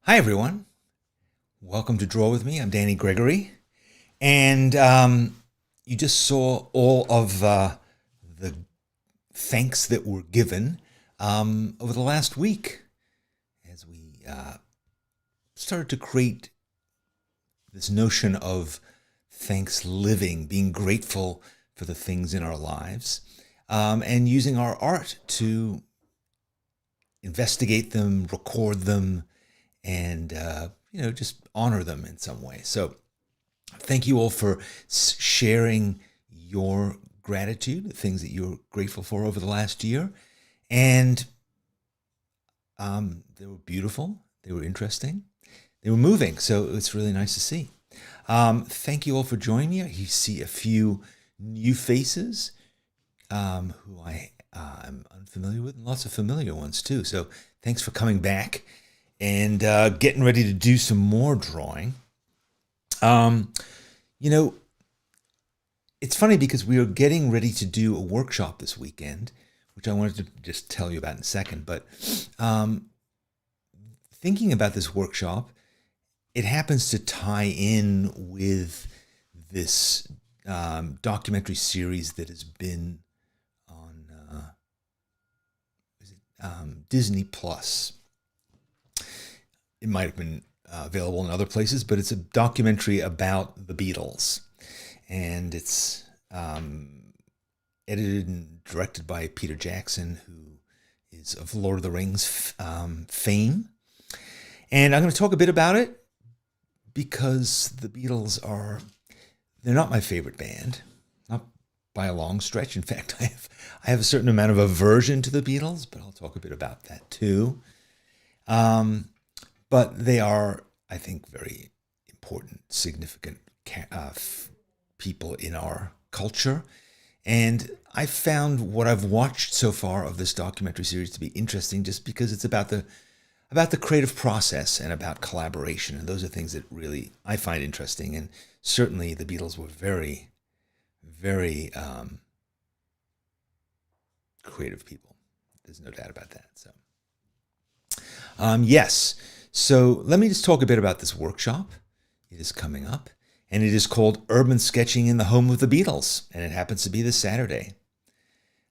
Hi, everyone. Welcome to Draw With Me. I'm Danny Gregory. And you just saw all of the thanks that were given over the last week as we started to create this notion of thanks living, being grateful for the things in our lives, and using our art to investigate them, record them, and just honor them in some way. So thank you all for sharing your gratitude, the things that you're grateful for over the last year. And they were beautiful, they were interesting, they were moving, so it's really nice to see. Thank you all for joining me. You see a few new faces who I am unfamiliar with, and lots of familiar ones too. So thanks for coming back and getting ready to do some more drawing. It's funny because we are getting ready to do a workshop this weekend, which I wanted to just tell you about in a second. But thinking about this workshop, it happens to tie in with this documentary series that has been on Disney Plus. It might have been available in other places, but it's a documentary about the Beatles. And it's edited and directed by Peter Jackson, who is of Lord of the Rings fame. And I'm going to talk a bit about it because the Beatles they're not my favorite band, not by a long stretch. In fact, I have a certain amount of aversion to the Beatles, but I'll talk a bit about that too. But they are, I think, very important, significant people in our culture. And I found what I've watched so far of this documentary series to be interesting just because it's about the creative process and about collaboration. And those are things that really I find interesting. And certainly the Beatles were very, very creative people. There's no doubt about that. So, yes. So let me just talk a bit about this workshop. It is coming up, and it is called Urban Sketching in the Home of the Beatles, and it happens to be this Saturday.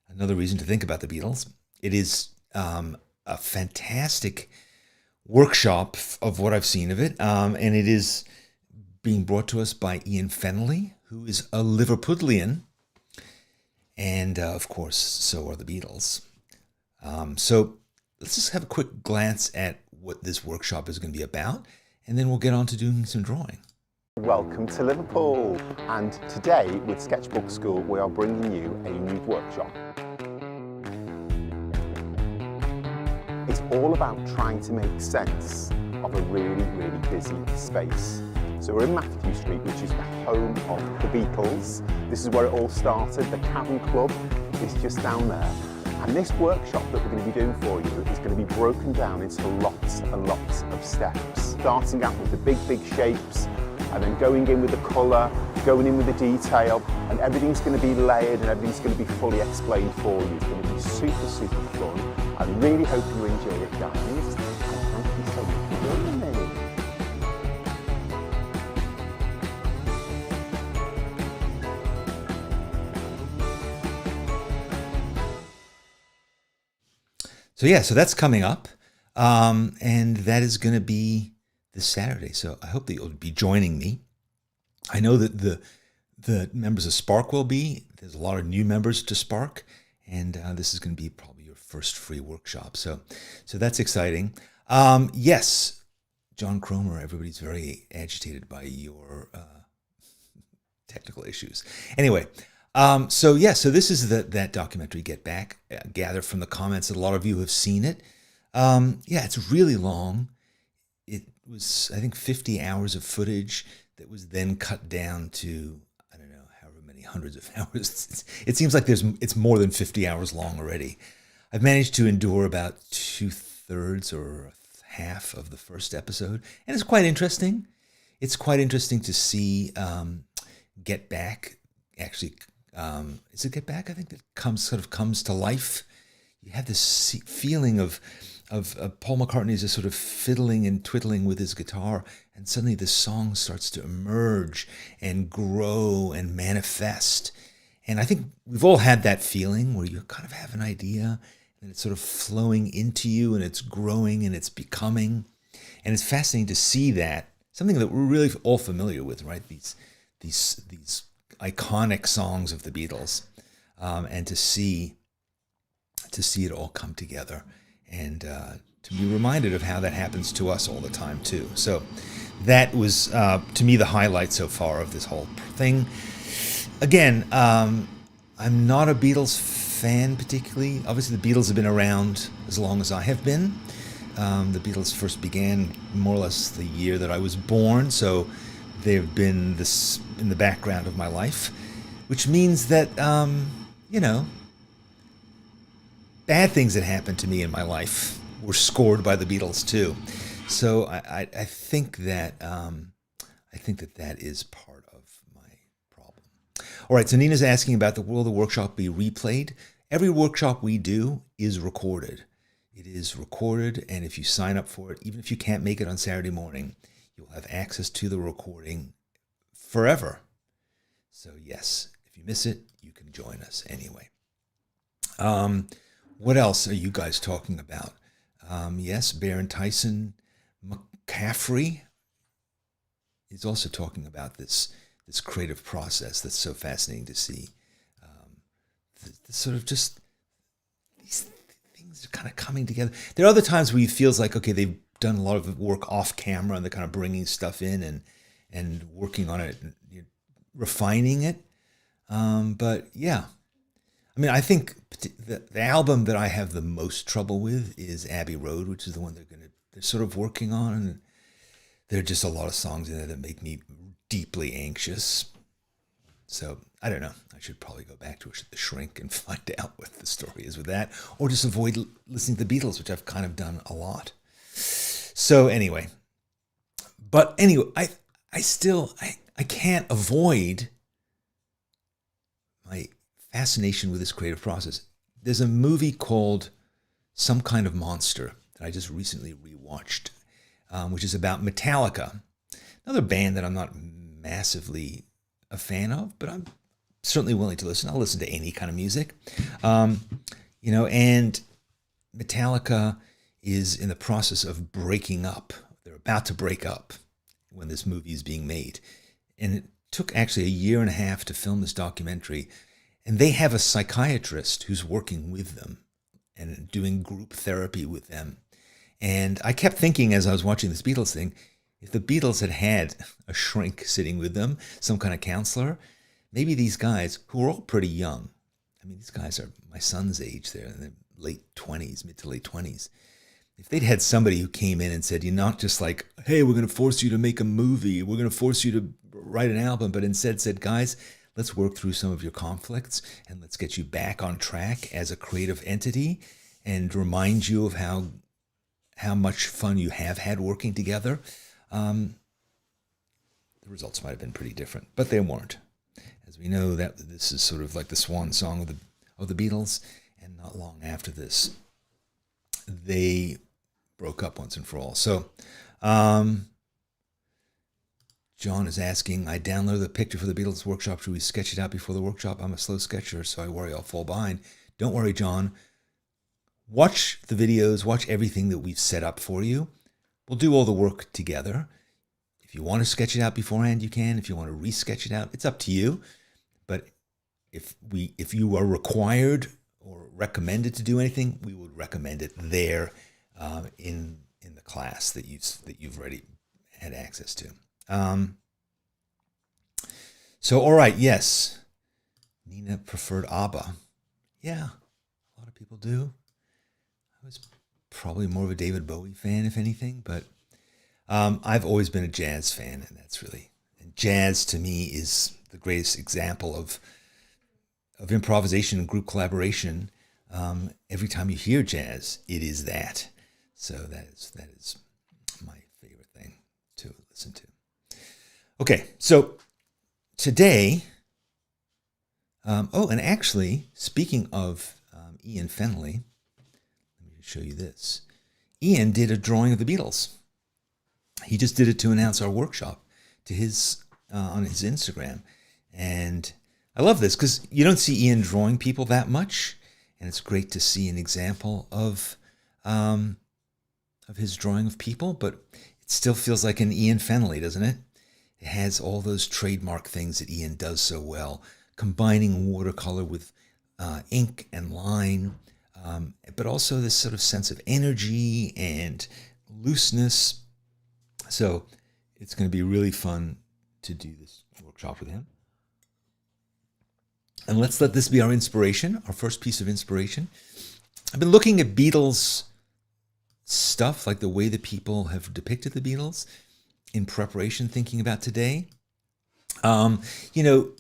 Another reason to think about the Beatles. It is a fantastic workshop of what I've seen of it, and it is being brought to us by Ian Sidaway, who is a Liverpudlian, and of course, so are the Beatles. So let's just have a quick glance at what this workshop is going to be about, and then we'll get on to doing some drawing. Welcome to Liverpool, and today with Sketchbook School we are bringing you a new workshop. It's all about trying to make sense of a really, really busy space. So we're in Matthew Street, which is the home of the Beatles. This is where it all started. The Cavern Club is just down there. And this workshop that we're going to be doing for you is going to be broken down into lots and lots of steps. Starting out with the big shapes, and then going in with the colour, going in with the detail, and everything's going to be layered and everything's going to be fully explained for you. It's going to be super, super fun. I really hope you enjoy it, guys. And thank you so much for joining me. So that's coming up, and that is going to be this Saturday. So I hope that you'll be joining me. I know that the members of Spark will be. There's a lot of new members to Spark, and this is going to be probably your first free workshop. So that's exciting. Yes, John Cromer, everybody's very agitated by your technical issues. Anyway. So this is that documentary, Get Back. Gather from the comments that a lot of you have seen it. It's really long. It was, I think, 50 hours of footage that was then cut down to, I don't know, however many hundreds of hours. It seems like it's more than 50 hours long already. I've managed to endure about 2/3 or half of the first episode, and it's quite interesting. It's quite interesting to see Get Back actually. Is it Get Back? I think that comes to life. You have this feeling of Paul McCartney is just sort of fiddling and twiddling with his guitar, and suddenly the song starts to emerge and grow and manifest. And I think we've all had that feeling where you kind of have an idea and it's sort of flowing into you and it's growing and it's becoming. And it's fascinating to see that, something that we're really all familiar with, right? These iconic songs of the Beatles, and to see it all come together, and to be reminded of how that happens to us all the time too. So that was, to me, the highlight so far of this whole thing. Again, I'm not a Beatles fan particularly. Obviously, the Beatles have been around as long as I have been. The Beatles first began more or less the year that I was born, so they've been this in the background of my life, which means that, bad things that happened to me in my life were scored by the Beatles too. So I think that that is part of my problem. All right, so Nina's asking about will the workshop be replayed? Every workshop we do is recorded. It is recorded, and if you sign up for it, even if you can't make it on Saturday morning, you'll have access to the recording forever. So yes, if you miss it, you can join us anyway. What else are you guys talking about? Yes, Baron Tyson McCaffrey is also talking about this creative process that's so fascinating to see. The sort of just these things are kind of coming together. There are other times where it feels like, okay, they've done a lot of work off camera and they're kind of bringing stuff in and working on it and refining it. But yeah, I mean, I think the album that I have the most trouble with is Abbey Road, which is the one they're sort of working on. And there are just a lot of songs in there that make me deeply anxious. So I don't know. I should probably go back to The Shrink and find out what the story is with that, or just avoid listening to the Beatles, which I've kind of done a lot. So anyway, I can't avoid my fascination with this creative process. There's a movie called Some Kind of Monster that I just recently rewatched, which is about Metallica, another band that I'm not massively a fan of, but I'm certainly willing to listen. I'll listen to any kind of music, and Metallica is in the process of breaking up. They're about to break up when this movie is being made, and it took actually 1.5 years to film this documentary. And they have a psychiatrist who's working with them and doing group therapy with them. And I kept thinking as I was watching this Beatles thing, if the Beatles had a shrink sitting with them, some kind of counselor, maybe these guys, who are all pretty young, I mean, these guys are my son's age, they're in their late 20s, mid to late 20s. If they'd had somebody who came in and said, you're not just like, hey, we're going to force you to make a movie, we're going to force you to write an album, but instead said, guys, let's work through some of your conflicts and let's get you back on track as a creative entity and remind you of how much fun you have had working together. The results might have been pretty different, but they weren't. As we know, that this is sort of like the swan song of the Beatles, and not long after this, they broke up once and for all. So, John is asking, I downloaded the picture for the Beatles workshop. Should we sketch it out before the workshop? I'm a slow sketcher, so I worry I'll fall behind. Don't worry, John. Watch the videos, watch everything that we've set up for you. We'll do all the work together. If you want to sketch it out beforehand, you can. If you want to re-sketch it out, it's up to you. But if you are required or recommended to do anything, we would recommend it there in the class that you've already had access to. So, all right, yes. Nina preferred ABBA. Yeah, a lot of people do. I was probably more of a David Bowie fan, if anything, but I've always been a jazz fan, and jazz to me is the greatest example of improvisation and group collaboration. Every time you hear jazz, it is that. So that is my favorite thing to listen to. Okay, so today, and actually, speaking of Ian Fenley, let me show you this. Ian did a drawing of the Beatles. He just did it to announce our workshop to his on his Instagram. And I love this because you don't see Ian drawing people that much, and it's great to see an example of his drawing of people, but it still feels like an Ian Fennelly, doesn't it? It has all those trademark things that Ian does so well, combining watercolor with ink and line, but also this sort of sense of energy and looseness. So it's going to be really fun to do this workshop with him. And let's let this be our inspiration, our first piece of inspiration. I've been looking at Beatles stuff, like the way that people have depicted the Beatles in preparation, thinking about today. It's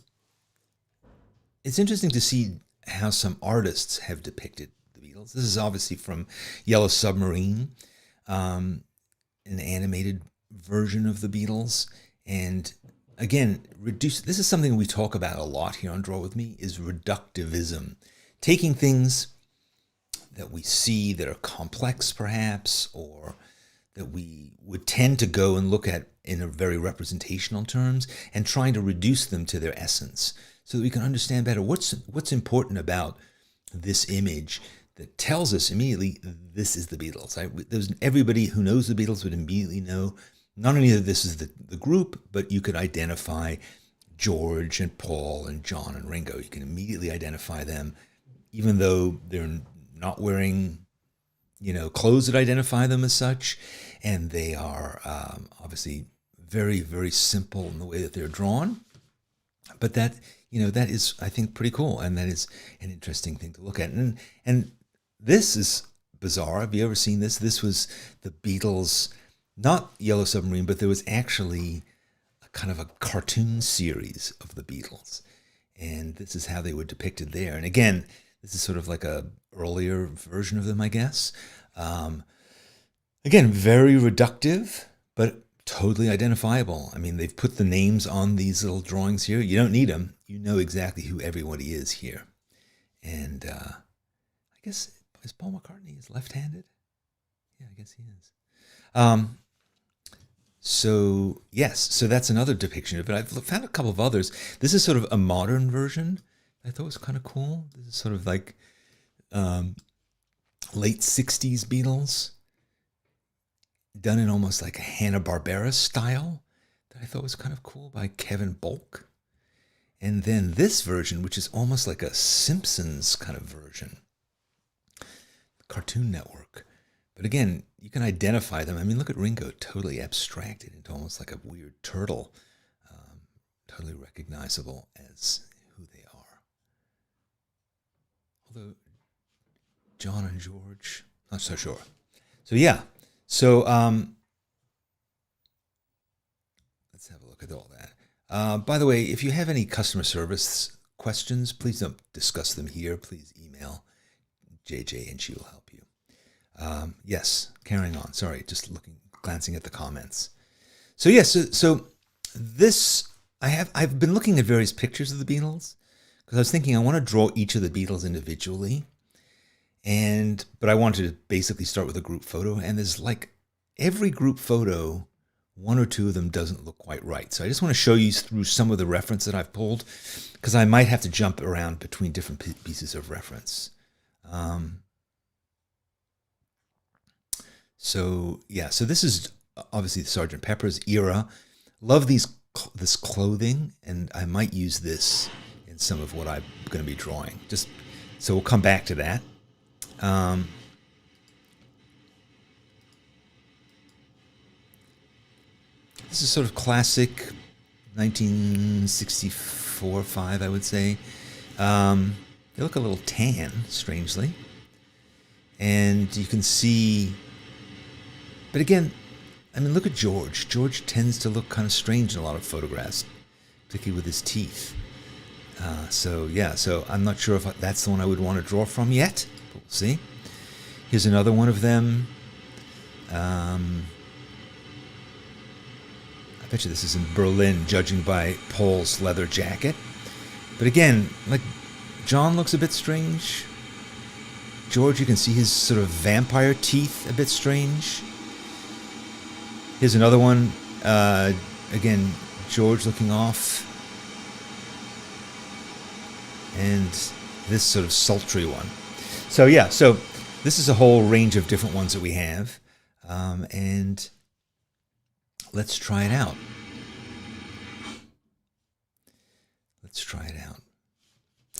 interesting to see how some artists have depicted the Beatles. This is obviously from Yellow Submarine, an animated version of the Beatles. And again, this is something we talk about a lot here on Draw With Me, is reductivism. Taking things that we see that are complex perhaps, or that we would tend to go and look at in a very representational terms, and trying to reduce them to their essence so that we can understand better what's important about this image that tells us immediately this is the Beatles. Everybody who knows the Beatles would immediately know not only that this is the group, but you could identify George and Paul and John and Ringo. You can immediately identify them, even though they're not wearing, clothes that identify them as such. And they are obviously very, very simple in the way that they're drawn. But that is, I think, pretty cool. And that is an interesting thing to look at. And this is bizarre. Have you ever seen this? This was the Beatles, not Yellow Submarine, but there was actually a kind of a cartoon series of the Beatles. And this is how they were depicted there. And again, this is sort of like a earlier version of them, I guess. Again, very reductive, but totally identifiable. I mean, they've put the names on these little drawings here. You don't need them. You know exactly who everybody is here. And I guess, is Paul McCartney is left-handed? Yeah, I guess he is. So that's another depiction of it. I've found a couple of others. This is sort of a modern version. I thought was kind of cool. This is sort of like late 60s Beatles, done in almost like a Hanna-Barbera style that I thought was kind of cool, by Kevin Bulk. And then this version, which is almost like a Simpsons kind of version, Cartoon Network. But again, you can identify them. I mean, look at Ringo, totally abstracted into almost like a weird turtle, totally recognizable as who they are. Although John and George, not so sure. So yeah, let's have a look at all that. By the way, if you have any customer service questions, please don't discuss them here. Please email JJ and she will help you. Yes, carrying on. Sorry, just glancing at the comments. So yes, so this, I've been looking at various pictures of the Beatles because I was thinking I want to draw each of the Beatles individually, but I wanted to basically start with a group photo, and there's like every group photo, one or two of them doesn't look quite right. So I just want to show you through some of the reference that I've pulled, because I might have to jump around between different pieces of reference. So this is obviously the Sgt. Pepper's era. Love this clothing, and I might use this in some of what I'm going to be drawing. So we'll come back to that. This is sort of classic 1964-5, I would say. They look a little tan, strangely. And you can see... But again, I mean, look at George. George tends to look kind of strange in a lot of photographs, particularly with his teeth. So I'm not sure if that's the one I would want to draw from yet, but we'll see. Here's another one of them. I bet you this is in Berlin, judging by Paul's leather jacket. But again, like, John looks a bit strange. George, you can see his sort of vampire teeth, a bit strange. Here's another one. Again, George looking off. And this sort of sultry one. So yeah, so this is a whole range of different ones that we have. And let's try it out. Let's try it out.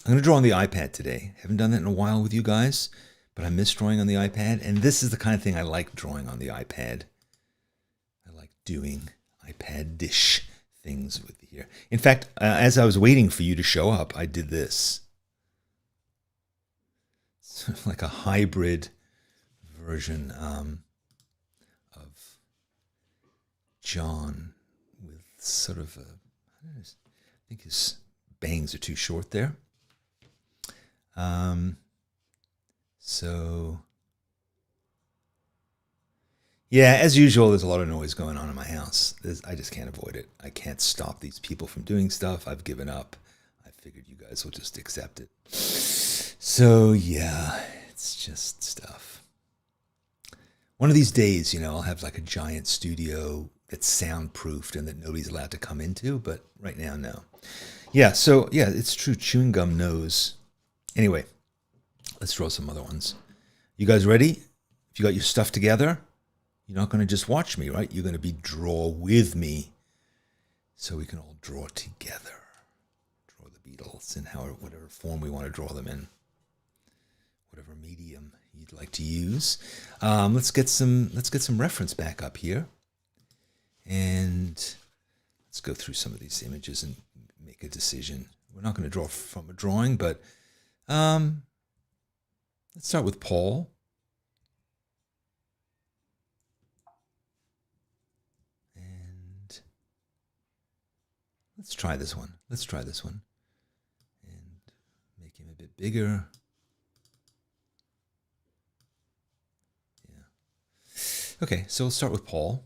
I'm going to draw on the iPad today. Haven't done that in a while with you guys, but I miss drawing on the iPad. And this is the kind of thing I like drawing on the iPad. I like doing iPad-ish things with here. In fact, as I was waiting for you to show up, I did this. Sort of like a hybrid version of John with sort of I think his bangs are too short there. So yeah, as usual, there's a lot of noise going on in my house. I just can't avoid it. I can't stop these people from doing stuff. I've given up. I figured you guys will just accept it. So yeah, it's just stuff. One of these days, you know, I'll have like a giant studio that's soundproofed and that nobody's allowed to come into, but right now, no. Yeah, so yeah, it's true. Chewing gum knows. Anyway, let's draw some other ones. You guys ready? If you got your stuff together, you're not going to just watch me, right? You're going to be draw with me so we can all draw together. Draw the Beatles in whatever form we want to draw them in. Whatever medium you'd like to use. Let's get some reference back up here. And let's go through some of these images and make a decision. We're not going to draw from a drawing, but let's start with Paul. And let's try this one. And make him a bit bigger. Yeah. Okay, so we'll start with Paul.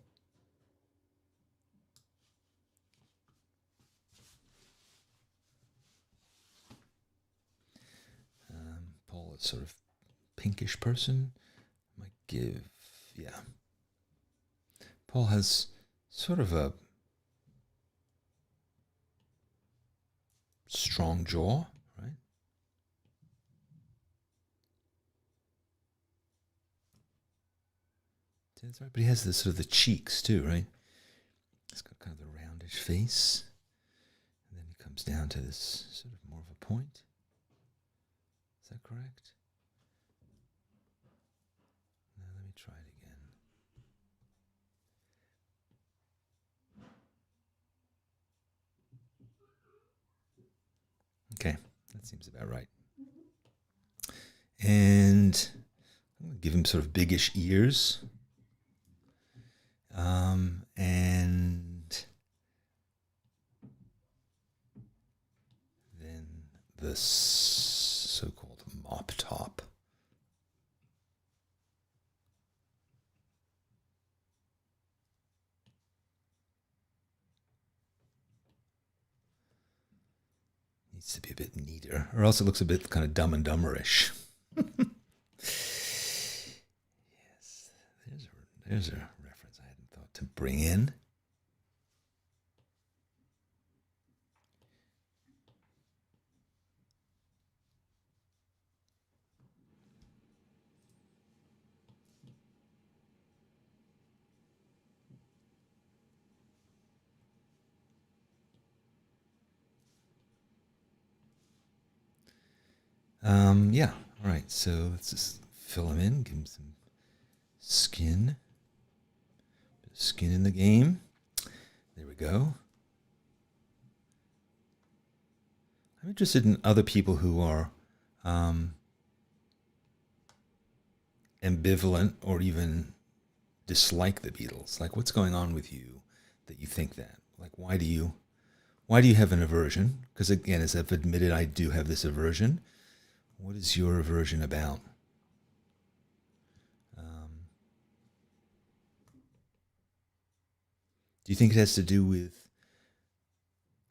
Paul is sort of pinkish person. Might give, yeah. Paul has sort of a strong jaw, right? That's right, but he has this sort of the cheeks too, right? He's got kind of the roundish face. And then he comes down to this sort of more of a point. Is that correct? Now let me try it again. Okay, that seems about right. And I'm going to give him sort of biggish ears. And then the so-called mop top. Needs to be a bit neater, or else it looks a bit kind of Dumb and Dumberish. Yes, there's a reference I hadn't thought to bring in. Yeah, all right, so let's just fill him in, give him some skin. Bit of skin in the game. There we go. I'm interested in other people who are ambivalent or even dislike the Beatles. Like, what's going on with you that you think that? Like, why do you have an aversion? Because again, as I've admitted, I do have this aversion. What is your aversion about? Do you think it has to do with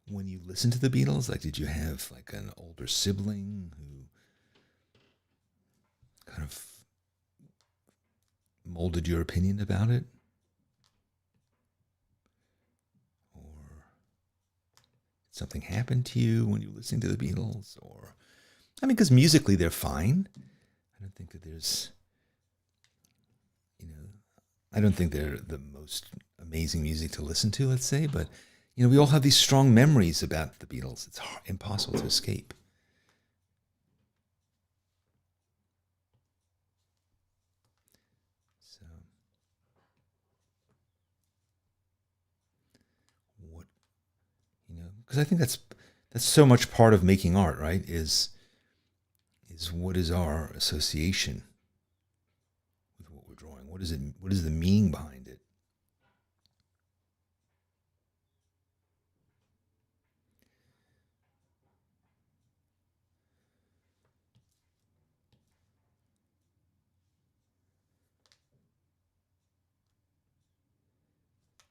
when you listen to the Beatles? Like, did you have like an older sibling who kind of molded your opinion about it? Or did something happen to you when you were listening to the Beatles? Or, I mean, because musically they're fine. I don't think that there's, I don't think they're the most amazing music to listen to, let's say, but, we all have these strong memories about the Beatles. It's impossible to escape. So, what, because I think that's so much part of making art, right? Is what is our association with what we're drawing? What is it? What is the meaning behind it?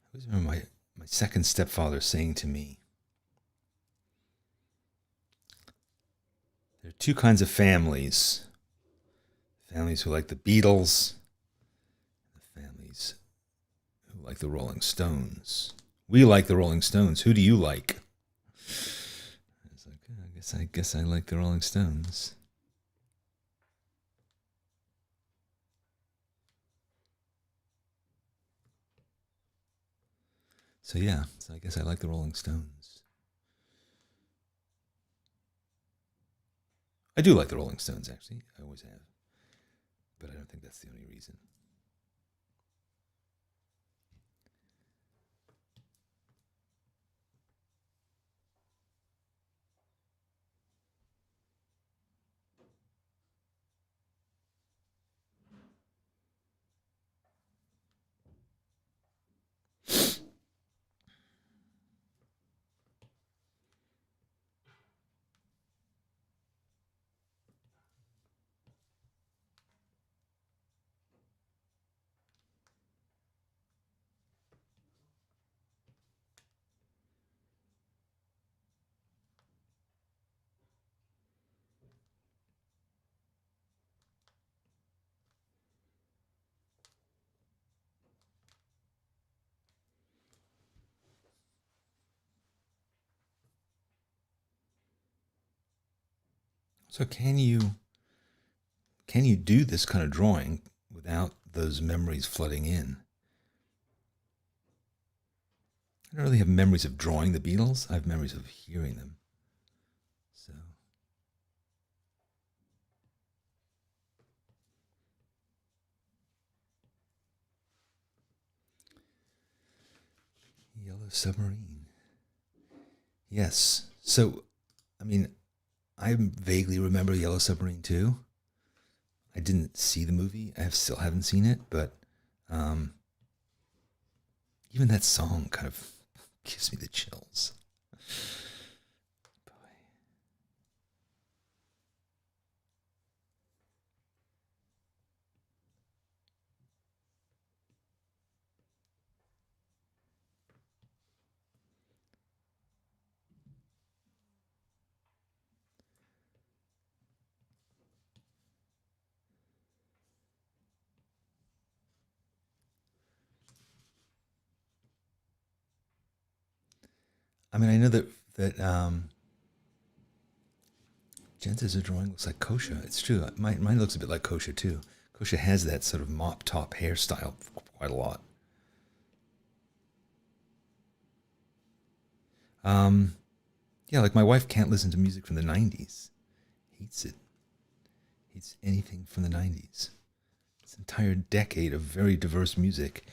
I always remember my second stepfather saying to me, there are two kinds of families. Families who like the Beatles, the families who like the Rolling Stones. We like the Rolling Stones. Who do you like? I was like, I guess I like the Rolling Stones. So yeah, I guess I like the Rolling Stones. I do like the Rolling Stones, actually. I always have. But I don't think that's the only reason. So can you do this kind of drawing without those memories flooding in? I don't really have memories of drawing the Beatles. I have memories of hearing them. So Yellow Submarine. Yes. So, I mean, I vaguely remember Yellow Submarine too. I didn't see the movie. I still haven't seen it, but even that song kind of gives me the chills. Boy. I mean, I know that Jen says her drawing looks like Kosha. It's true. Mine looks a bit like Kosha too. Kosha has that sort of mop top hairstyle quite a lot. Yeah, like my wife can't listen to music from the 90s. Hates it. Hates anything from the 90s. This entire decade of very diverse music.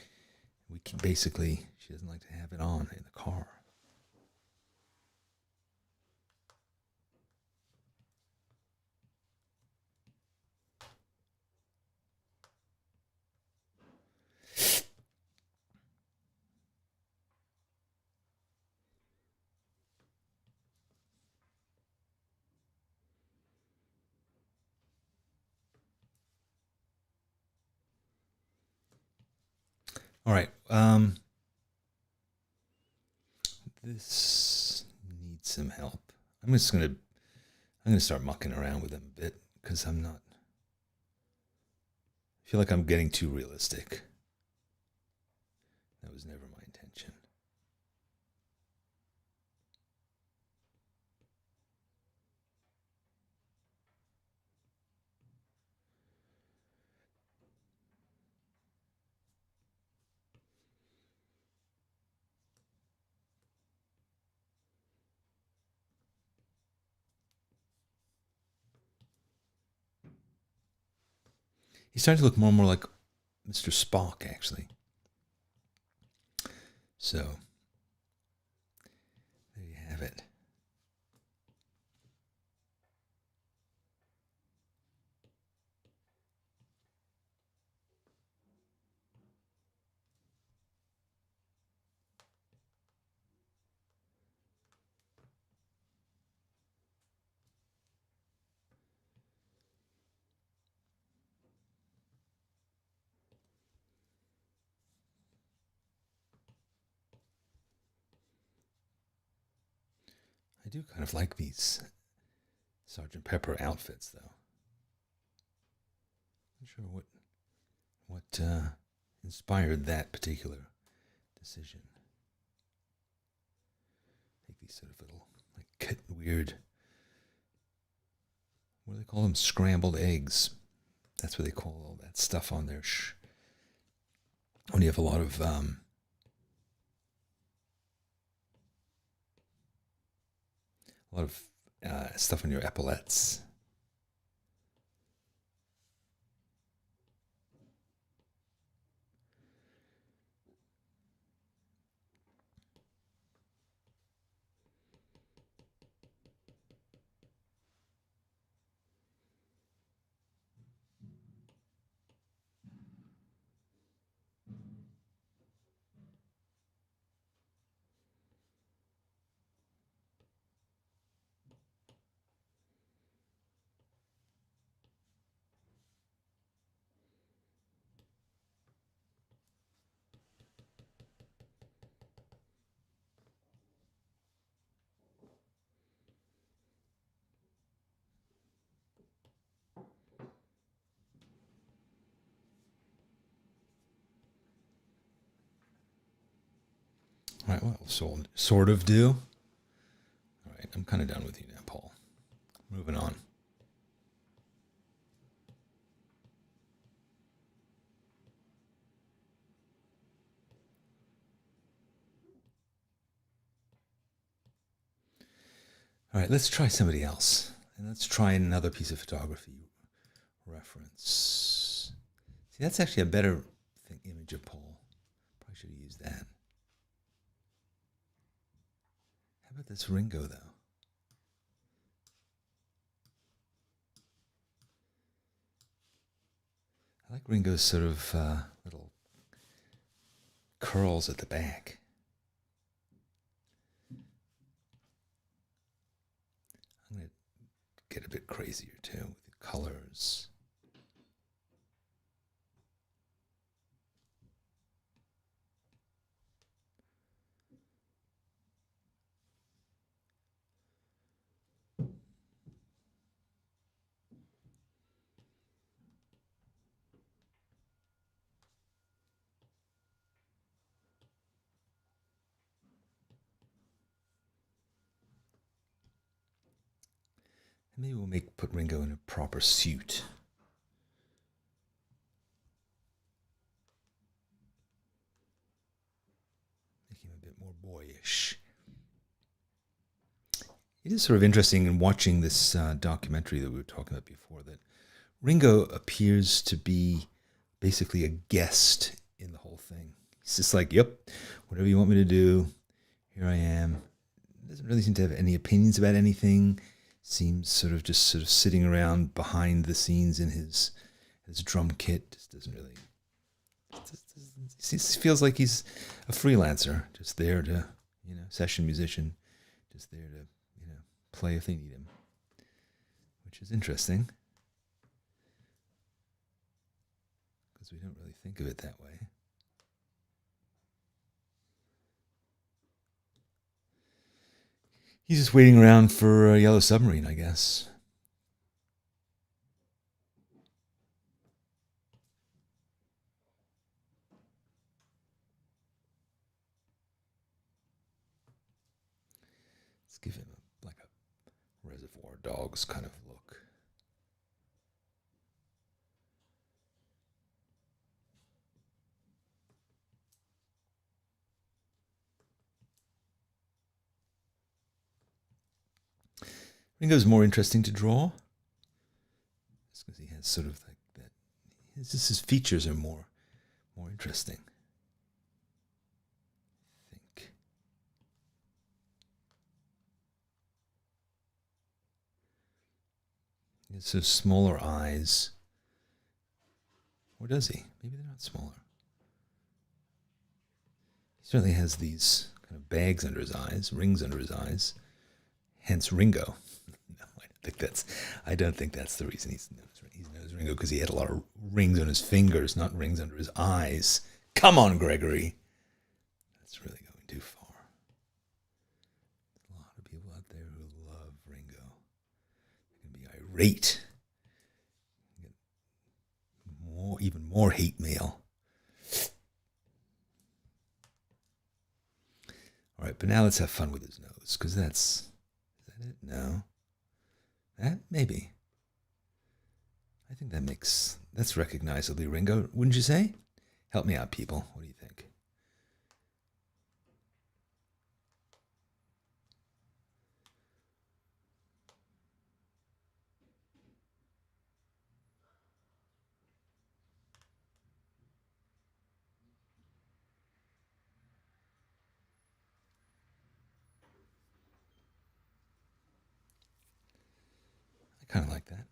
We can basically, she doesn't like to have it on in the car. All right. This needs some help. I'm gonna start mucking around with them a bit because I'm not I feel like I'm getting too realistic. That was never my intention. He's starting to look more and more like Mr. Spock, actually. So, there you have it. I do kind of like these Sgt. Pepper outfits, though. Not sure what inspired that particular decision. Take these sort of little, like, weird, what do they call them? Scrambled eggs. That's what they call all that stuff on there. When you have a lot of stuff on your epaulets. All right, well, sort of do. All right, I'm kind of done with you now, Paul. Moving on. All right, let's try somebody else. And let's try another piece of photography reference. See, that's actually a better image of Paul. Probably should have used that. How about this Ringo, though? I like Ringo's sort of little curls at the back. I'm going to get a bit crazier, too, with the colors. Maybe we'll put Ringo in a proper suit. Make him a bit more boyish. It is sort of interesting in watching this documentary that we were talking about before that Ringo appears to be basically a guest in the whole thing. He's just like, yep, whatever you want me to do, here I am. Doesn't really seem to have any opinions about anything. Seems sort of sitting around behind the scenes in his drum kit. Just doesn't really. He feels like he's a freelancer, just there to, session musician, just there to, play if they need him, which is interesting because we don't really think of it that way. He's just waiting around for a Yellow Submarine, I guess. Let's give him like a Reservoir Dogs kind of look. Ringo's more interesting to draw. Just because he has sort of like that. His features are more interesting. I think. He has sort of smaller eyes. Or does he? Maybe they're not smaller. He certainly has these kind of bags under his eyes, rings under his eyes. Hence Ringo. No, I don't think that's the reason he's known as Ringo, because he had a lot of rings on his fingers, not rings under his eyes. Come on, Gregory. That's really going too far. There's a lot of people out there who love Ringo. They can be irate. Get even more hate mail. All right, but now let's have fun with his nose, because is that it? No. That? Maybe. I think that's recognizably Ringo, wouldn't you say? Help me out, people. What do you think? I kind of like that.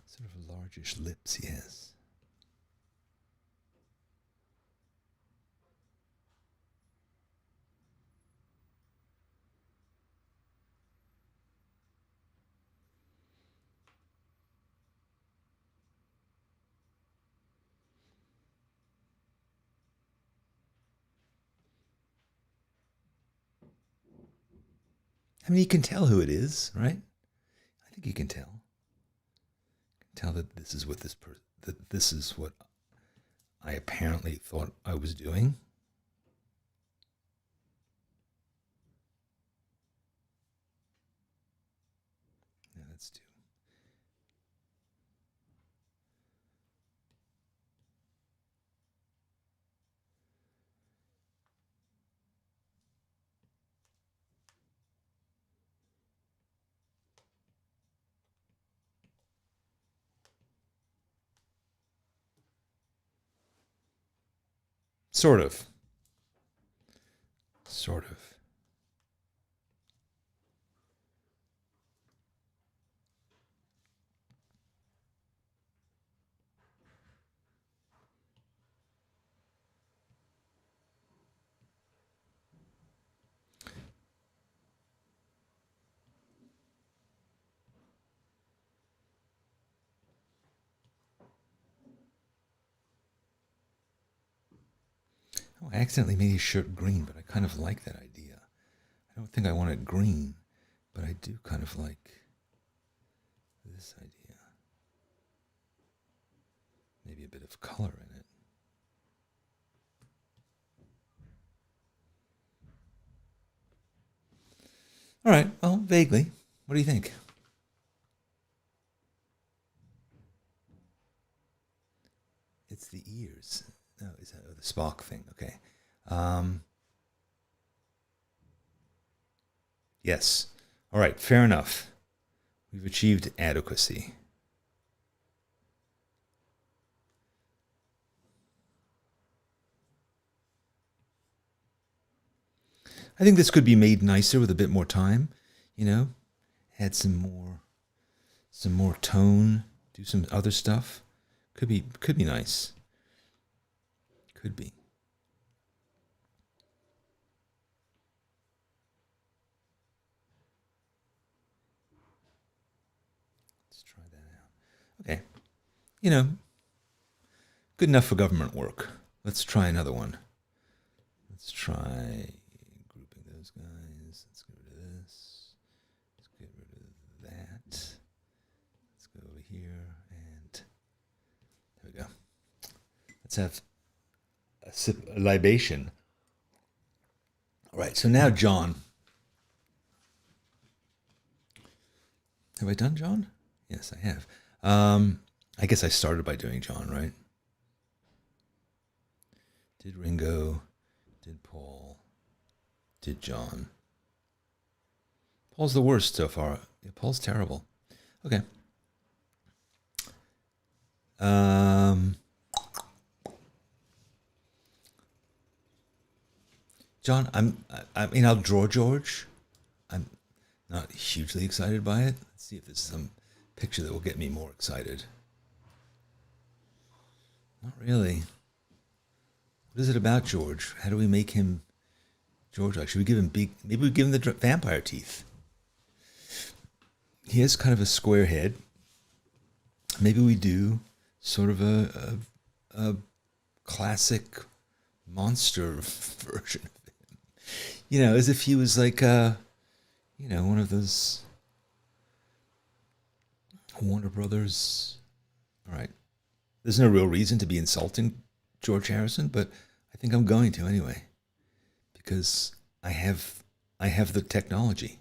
Sort of largish lips he has. I mean, you can tell who it is, right? I think you can tell. You can tell that this is what that this is what I apparently thought I was doing. Yeah, that's two. Sort of. Sort of. Oh, I accidentally made his shirt green, but I kind of like that idea. I don't think I want it green, but I do kind of like this idea. Maybe a bit of color in it. All right, well, vaguely. What do you think? It's the ears. No, is that the Spock thing? Okay. Yes. All right, fair enough. We've achieved adequacy. I think this could be made nicer with a bit more time, add some more tone, do some other stuff. Could be nice. Could be. Let's try that out. Okay. Good enough for government work. Let's try another one. Let's try grouping those guys. Let's get rid of this. Let's get rid of that. Let's go over here and Let's have a libation. All right, so now John. Have I done John? Yes, I have. I guess I started by doing John, right? Did Ringo, did Paul, did John. Paul's the worst so far. Yeah, Paul's terrible. Okay. John, I mean, I'll draw George. I'm not hugely excited by it. Let's see if there's some picture that will get me more excited. Not really. What is it about George? How do we make him George? Like, should we give him maybe we give him the vampire teeth. He has kind of a square head. Maybe we do sort of a classic monster version of him. You know, as if he was like one of those Warner Brothers. All right. There's no real reason to be insulting George Harrison, but I think I'm going to anyway, because I have the technology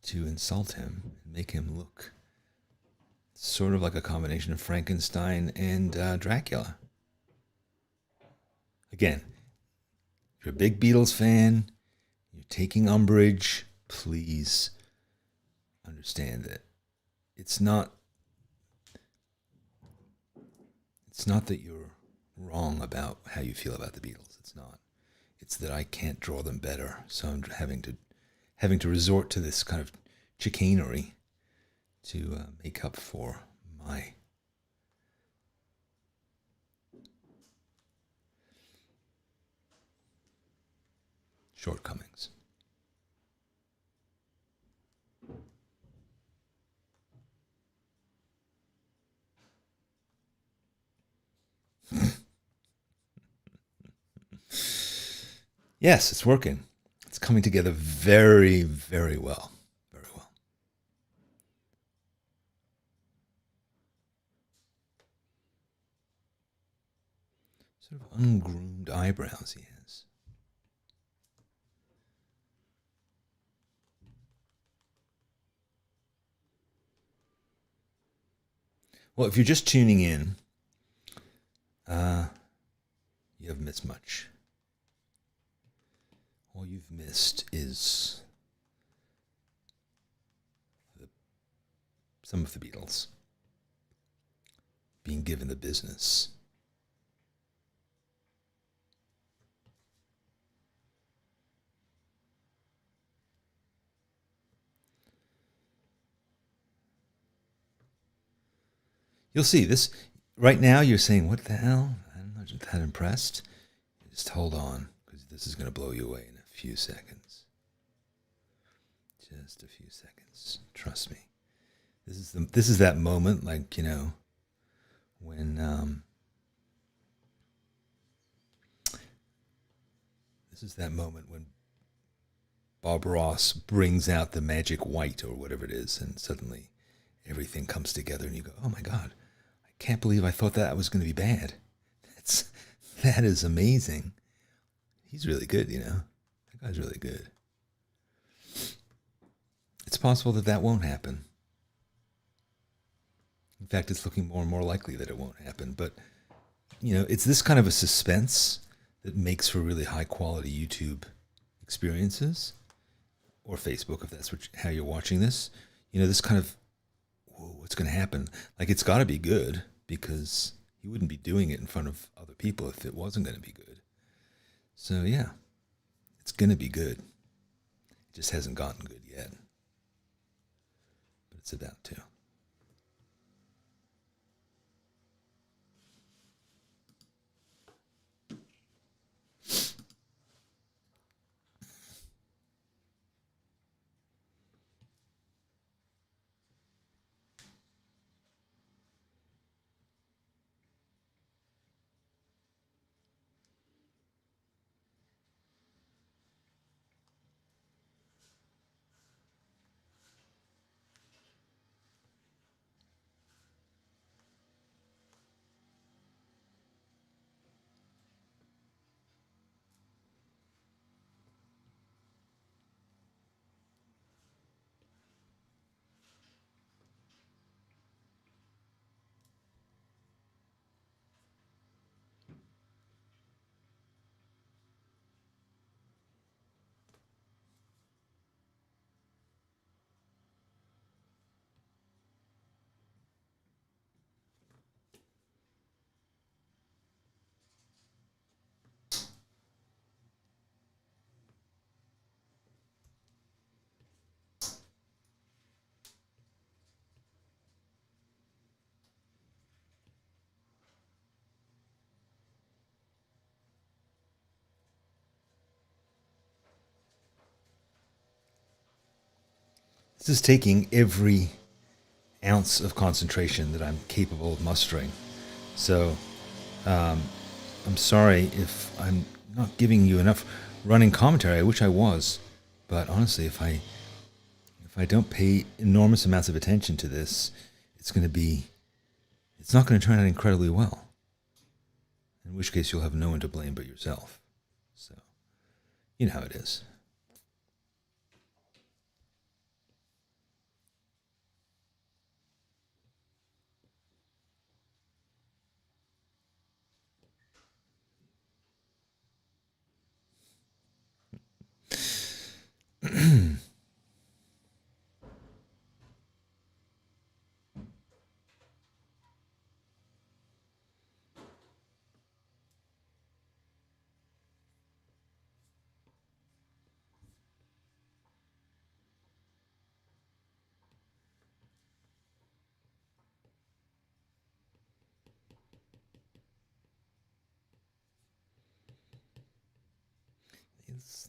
to insult him and make him look sort of like a combination of Frankenstein and Dracula. Again, if you're a big Beatles fan, you're taking umbrage, please understand that it's not that you're wrong about how you feel about the Beatles. It's not. It's that I can't draw them better, so I'm having to resort to this kind of chicanery to make up for my shortcomings. Yes, it's working. It's coming together very, very well. Very well. Sort of ungroomed eyebrows he has. Well, if you're just tuning in, you haven't missed much. All you've missed is some of the Beatles being given the business. You'll see this right now. You're saying, "What the hell?" I'm not that impressed. Just hold on, because this is going to blow you away in a few seconds. Just a few seconds. Trust me. This is that moment, like, when this is that moment when Bob Ross brings out the magic white or whatever it is, and suddenly everything comes together, and you go, "Oh my God, I can't believe I thought that was going to be bad." That is amazing. He's really good, That guy's really good. It's possible that won't happen. In fact, it's looking more and more likely that it won't happen. But, it's this kind of a suspense that makes for really high quality YouTube experiences, or Facebook, if that's how you're watching this. This kind of, whoa, what's going to happen? Like, it's got to be good, because he wouldn't be doing it in front of other people if it wasn't going to be good. So, yeah, it's going to be good. It just hasn't gotten good yet. But it's about to. This is taking every ounce of concentration that I'm capable of mustering. So I'm sorry if I'm not giving you enough running commentary. I wish I was, but honestly, if I don't pay enormous amounts of attention to this, it's not going to turn out incredibly well. In which case, you'll have no one to blame but yourself. So, you know how it is.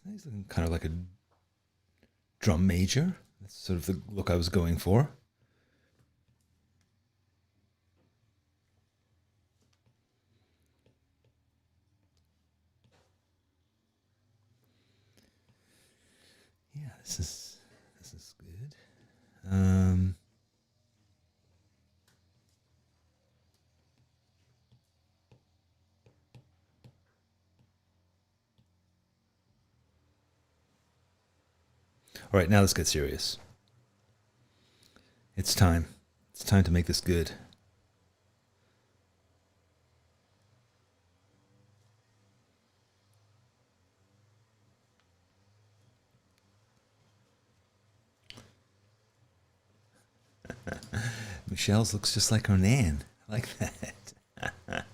He's looking kind of like a drum major. That's sort of the look I was going for. Yeah, this is good. All right, now let's get serious. It's time. It's time to make this good. Michelle's looks just like her Nan. I like that. That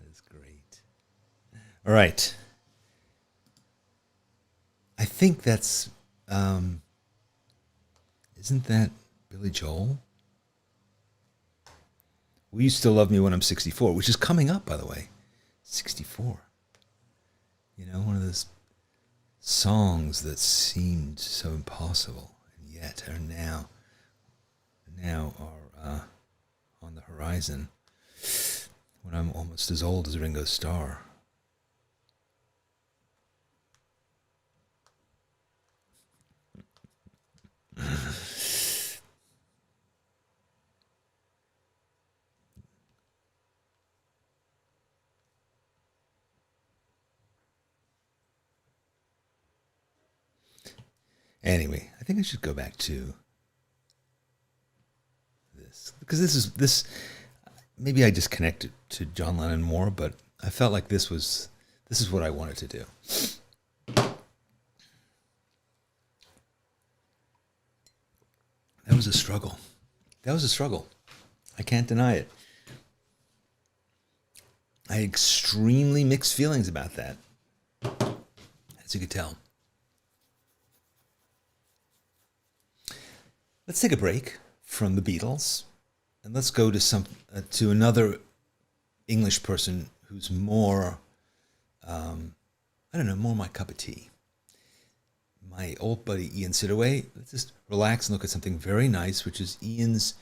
is great. All right. I think that's, isn't that Billy Joel? Will You Still Love Me When I'm 64, which is coming up, by the way. 64. You know, one of those songs that seemed so impossible, and yet are now are on the horizon when I'm almost as old as Ringo Starr. Anyway, I think I should go back to this because this maybe I just connected to John Lennon more, but I felt like this is what I wanted to do. That was a struggle. I can't deny it. I had extremely mixed feelings about that, as you could tell. Let's take a break from the Beatles, and let's go to another English person who's more, more my cup of tea. My old buddy Ian Sidaway. Let's just relax and look at something very nice, which is Ian's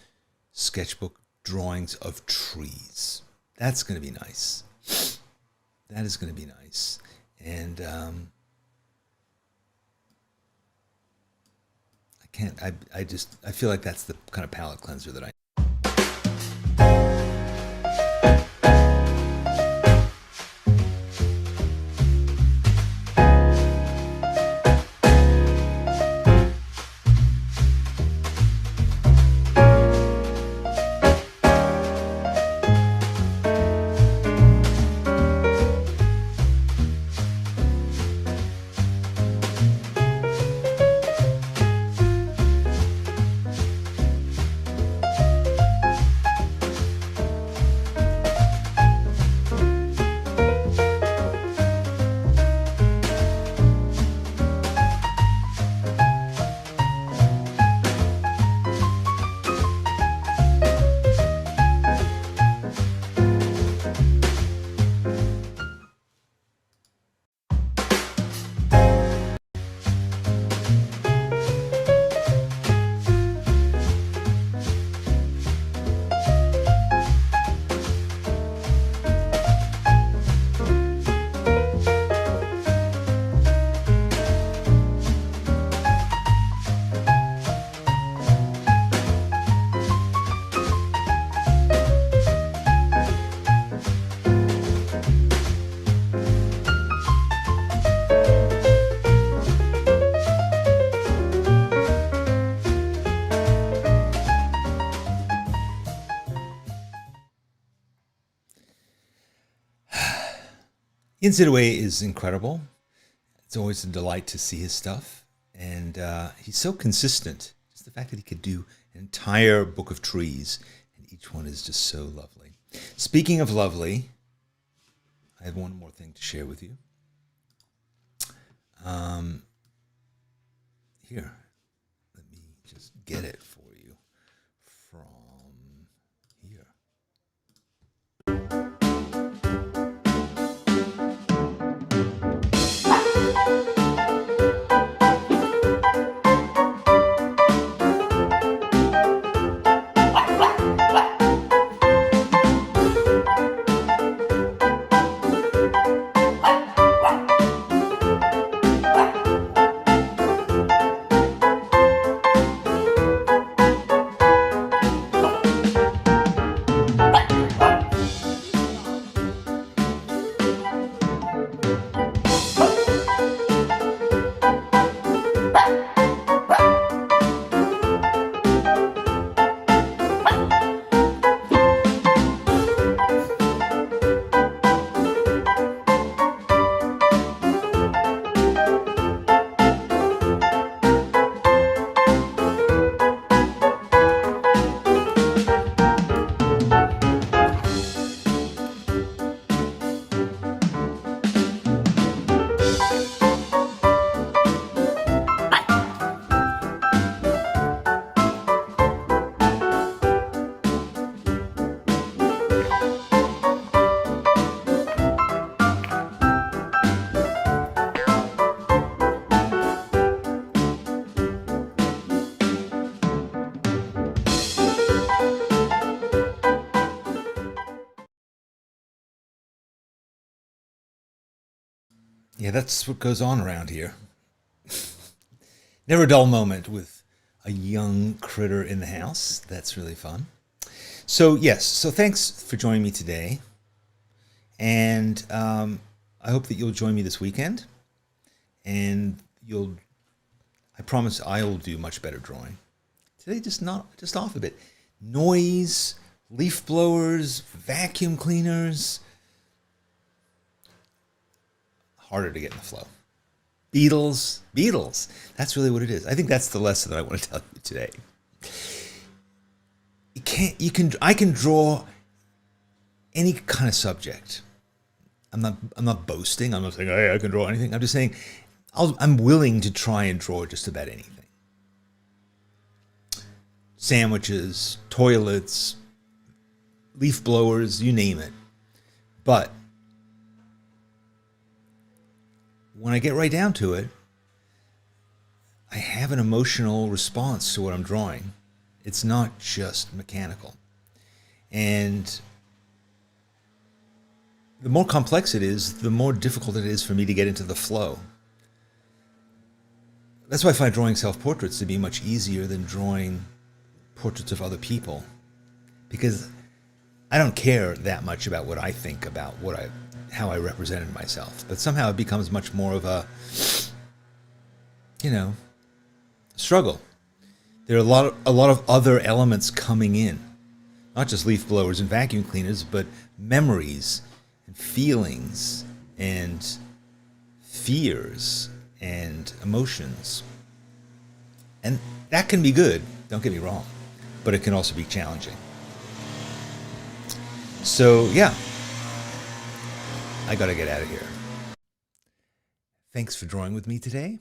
sketchbook drawings of trees. That's going to be nice. That is going to be nice. And I feel like that's the kind of palate cleanser that I Ian Sidaway is incredible. It's always a delight to see his stuff. And he's so consistent. Just the fact that he could do an entire book of trees, and each one is just so lovely. Speaking of lovely, I have one more thing to share with you. Here, let me just get it for you from here. Yeah, that's what goes on around here. Never a dull moment with a young critter in the house. That's really fun. So yes, so thanks for joining me today. And I hope that you'll join me this weekend. And I promise I'll do much better drawing. Today just off a bit. Noise, leaf blowers, vacuum cleaners. Harder to get in the flow. Beatles. That's really what it is. I think that's the lesson that I want to tell you today. I can draw any kind of subject. I'm not boasting. I'm not saying, hey, I can draw anything. I'm just saying I'm willing to try and draw just about anything. Sandwiches, toilets, leaf blowers, you name it. But when I get right down to it, I have an emotional response to what I'm drawing. It's not just mechanical. And the more complex it is, the more difficult it is for me to get into the flow. That's why I find drawing self-portraits to be much easier than drawing portraits of other people. Because I don't care that much about what I think about how I represented myself, but somehow it becomes much more of a, struggle. There are a lot of other elements coming in, not just leaf blowers and vacuum cleaners, but memories and feelings and fears and emotions. And that can be good, don't get me wrong, but it can also be challenging. So yeah, I gotta get out of here. Thanks for drawing with me today.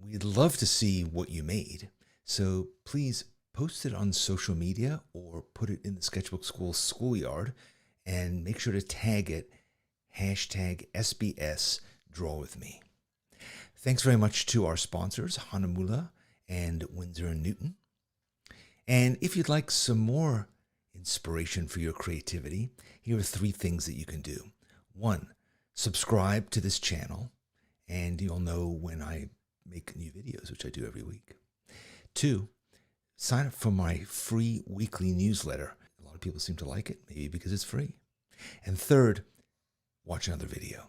We'd love to see what you made. So please post it on social media or put it in the Sketchbook School schoolyard, and make sure to tag it #SBS Draw With Me. Thanks very much to our sponsors, Hanamula and Winsor Newton. And if you'd like some more inspiration for your creativity, here are 3 things that you can do. 1, subscribe to this channel, and you'll know when I make new videos, which I do every week. 2, sign up for my free weekly newsletter. A lot of people seem to like it, maybe because it's free. And 3rd, watch another video.